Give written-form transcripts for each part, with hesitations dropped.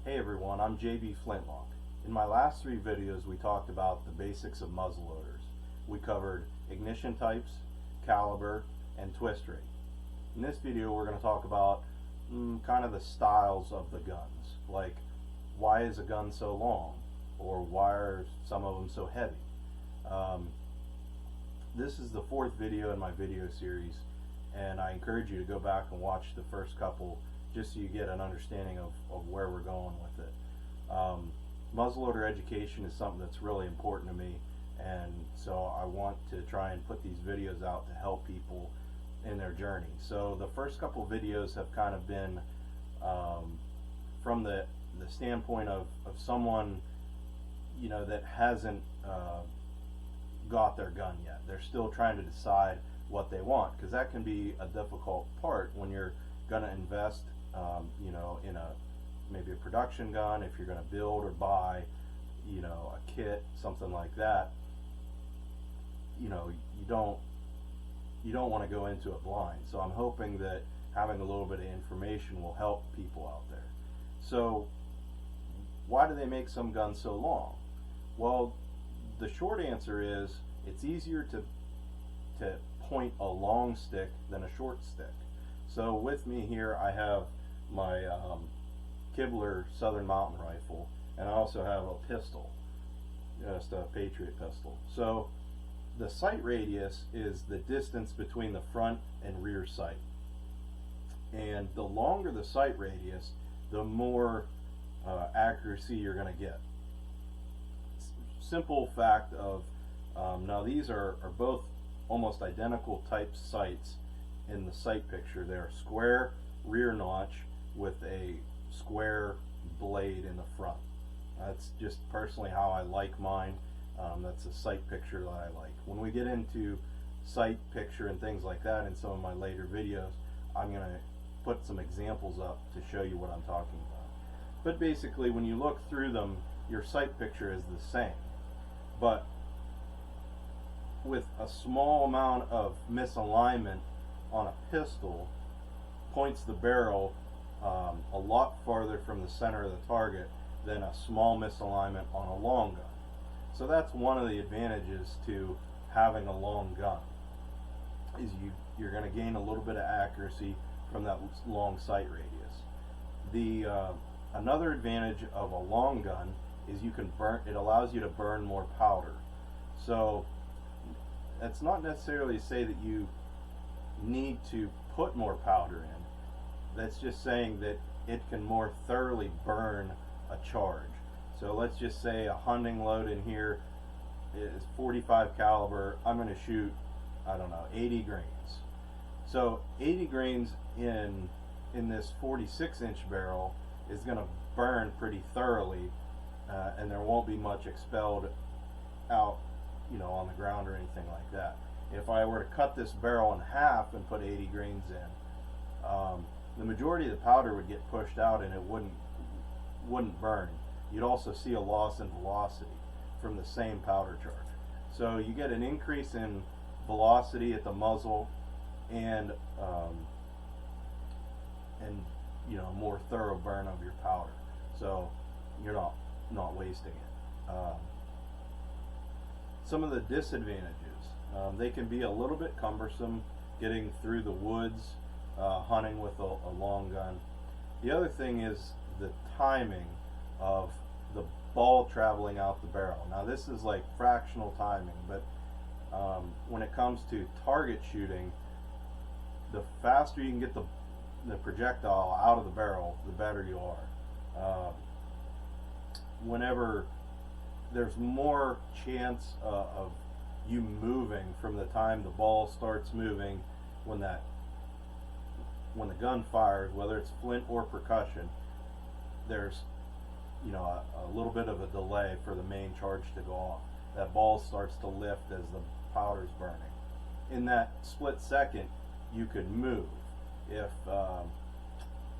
Hey everyone, I'm JBFlintlock. In my last 3 videos we talked about the basics of muzzleloaders. We covered ignition types, caliber, and twist rate. In this video we're going to talk about kind of the styles of the guns, like why is a gun so long, or why are some of them so heavy. This is the 4th video in my video series, and I encourage you to go back and watch the first couple just so you get an understanding of where we're going with it. Muzzleloader education is something that's really important to me, and so I want to try and put these videos out to help people in their journey. So the first couple videos have kind of been from the standpoint of someone, you know, that hasn't got their gun yet. They're still trying to decide what they want, because that can be a difficult part when you're going to invest you know, in maybe a production gun. If you're going to build or buy, you know, a kit, something like that, you know, you don't want to go into it blind. So I'm hoping that having a little bit of information will help people out there. So why do they make some guns so long? Well, the short answer is it's easier to point a long stick than a short stick. So with me here I have my Kibler Southern Mountain rifle, and I also have a pistol, just a Patriot pistol. So the sight radius is the distance between the front and rear sight, and the longer the sight radius, the more accuracy you're going to get. Simple fact of now these are both almost identical type sights in the sight picture. They're square rear notch with a square blade in the front. That's just personally how I like mine. That's a sight picture that I like. When we get into sight picture and things like that in some of my later videos, I'm going to put some examples up to show you what I'm talking about. But basically, when you look through them, your sight picture is the same, but with a small amount of misalignment on a pistol, points the barrel a lot farther from the center of the target than a small misalignment on a long gun. So that's one of the advantages to having a long gun, is you're going to gain a little bit of accuracy from that long sight radius. Another advantage of a long gun is you can burn. It allows you to burn more powder. So that's not necessarily to say that you need to put more powder in. That's just saying that it can more thoroughly burn a charge. So let's just say a hunting load in here is 45 caliber. I'm going to shoot, I don't know, 80 grains. So 80 grains in this 46-inch barrel is going to burn pretty thoroughly, and there won't be much expelled out, you know, on the ground or anything like that. If I were to cut this barrel in half and put 80 grains in, the majority of the powder would get pushed out and it wouldn't burn. You'd also see a loss in velocity from the same powder charge. So you get an increase in velocity at the muzzle, and you know, more thorough burn of your powder. So you're not wasting it. Some of the disadvantages, they can be a little bit cumbersome getting through the woods, hunting with a long gun. The other thing is the timing of the ball traveling out the barrel. Now this is like fractional timing, but when it comes to target shooting, the faster you can get the projectile out of the barrel, the better you are. Whenever there's more chance of you moving from the time the ball starts moving, when the gun fires, whether it's flint or percussion, there's, you know, a little bit of a delay for the main charge to go off. That ball starts to lift as the powder's burning. In that split second, you could move. If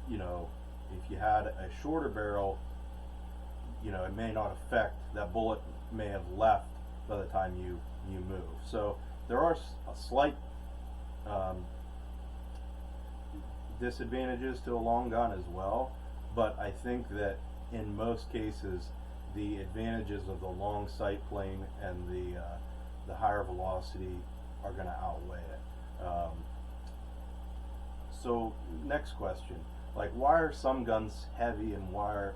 you know, if you had a shorter barrel, you know, it may not affect, that bullet may have left by the time you move. So there are a slight disadvantages to a long gun as well, but I think that in most cases, the advantages of the long sight plane and the higher velocity are going to outweigh it. So next question, like, why are some guns heavy and why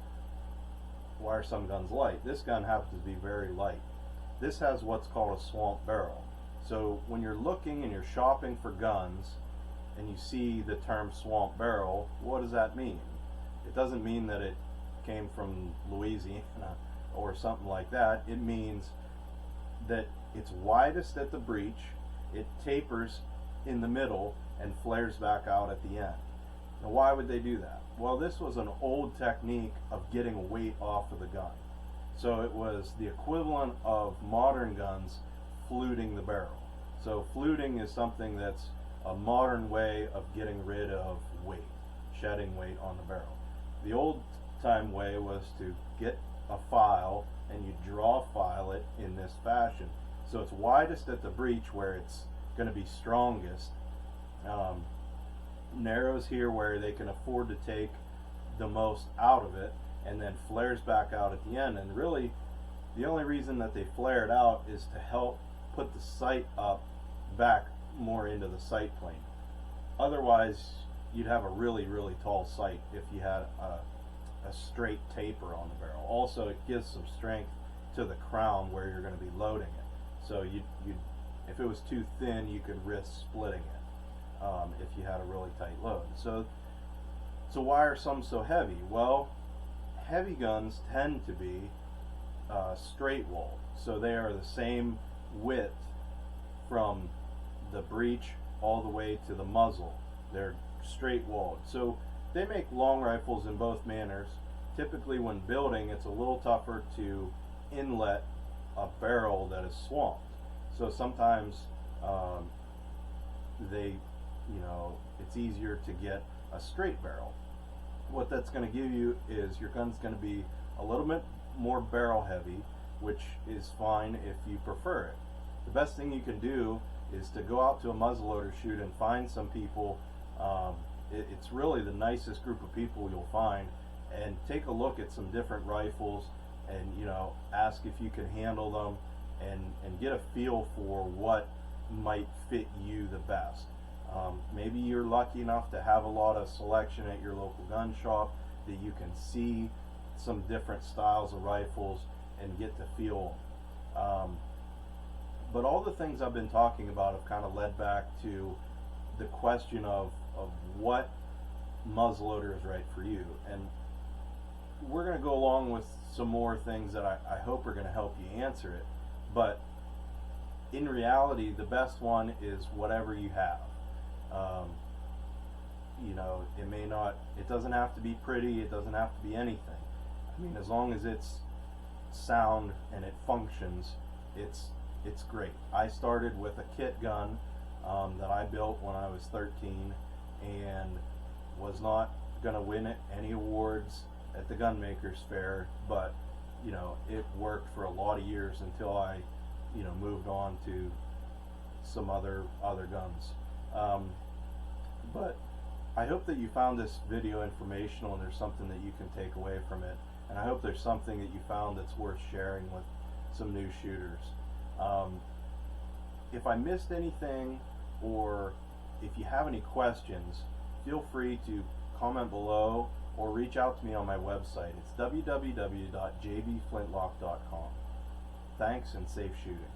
are some guns light? This gun happens to be very light. This has what's called a swamp barrel. So when you're looking and you're shopping for guns and you see the term swamp barrel, what does that mean? It doesn't mean that it came from Louisiana or something like that. It means that it's widest at the breech, it tapers in the middle and flares back out at the end. Now, why would they do that? Well, this was an old technique of getting weight off of the gun. So it was the equivalent of modern guns fluting the barrel. So fluting is something that's a modern way of getting rid of weight, shedding weight on the barrel. The old time way was to get a file and you draw file it in this fashion. So it's widest at the breech where it's going to be strongest, narrows here where they can afford to take the most out of it, and then flares back out at the end. And really the only reason that they flare it out is to help put the sight up back more into the sight plane. Otherwise you'd have a really tall sight if you had a straight taper on the barrel. Also, it gives some strength to the crown where you're going to be loading it. So you'd if it was too thin, you could risk splitting it if you had a really tight load. So why are some so heavy? Well, heavy guns tend to be straight walled, so they are the same width from the breech all the way to the muzzle. They're straight walled. So they make long rifles in both manners. Typically when building, it's a little tougher to inlet a barrel that is swamped. So sometimes it's easier to get a straight barrel. What that's going to give you is your gun's going to be a little bit more barrel heavy, which is fine if you prefer it. The best thing you can do is to go out to a muzzleloader shoot and find some people. It's really the nicest group of people you'll find, and take a look at some different rifles and ask if you can handle them and get a feel for what might fit you the best. Maybe you're lucky enough to have a lot of selection at your local gun shop that you can see some different styles of rifles and get to feel them. But all the things I've been talking about have kind of led back to the question of what muzzleloader is right for you. And we're going to go along with some more things that I hope are going to help you answer it. But in reality, the best one is whatever you have. It doesn't have to be pretty, it doesn't have to be anything. I mean, as long as it's sound and it functions, it's great. I started with a kit gun that I built when I was 13 and was not going to win any awards at the gunmakers fair, but it worked for a lot of years until I moved on to some other guns. But I hope that you found this video informational and there's something that you can take away from it, and I hope there's something that you found that's worth sharing with some new shooters. If I missed anything, or if you have any questions, feel free to comment below or reach out to me on my website. It's www.jbflintlock.com. Thanks and safe shooting.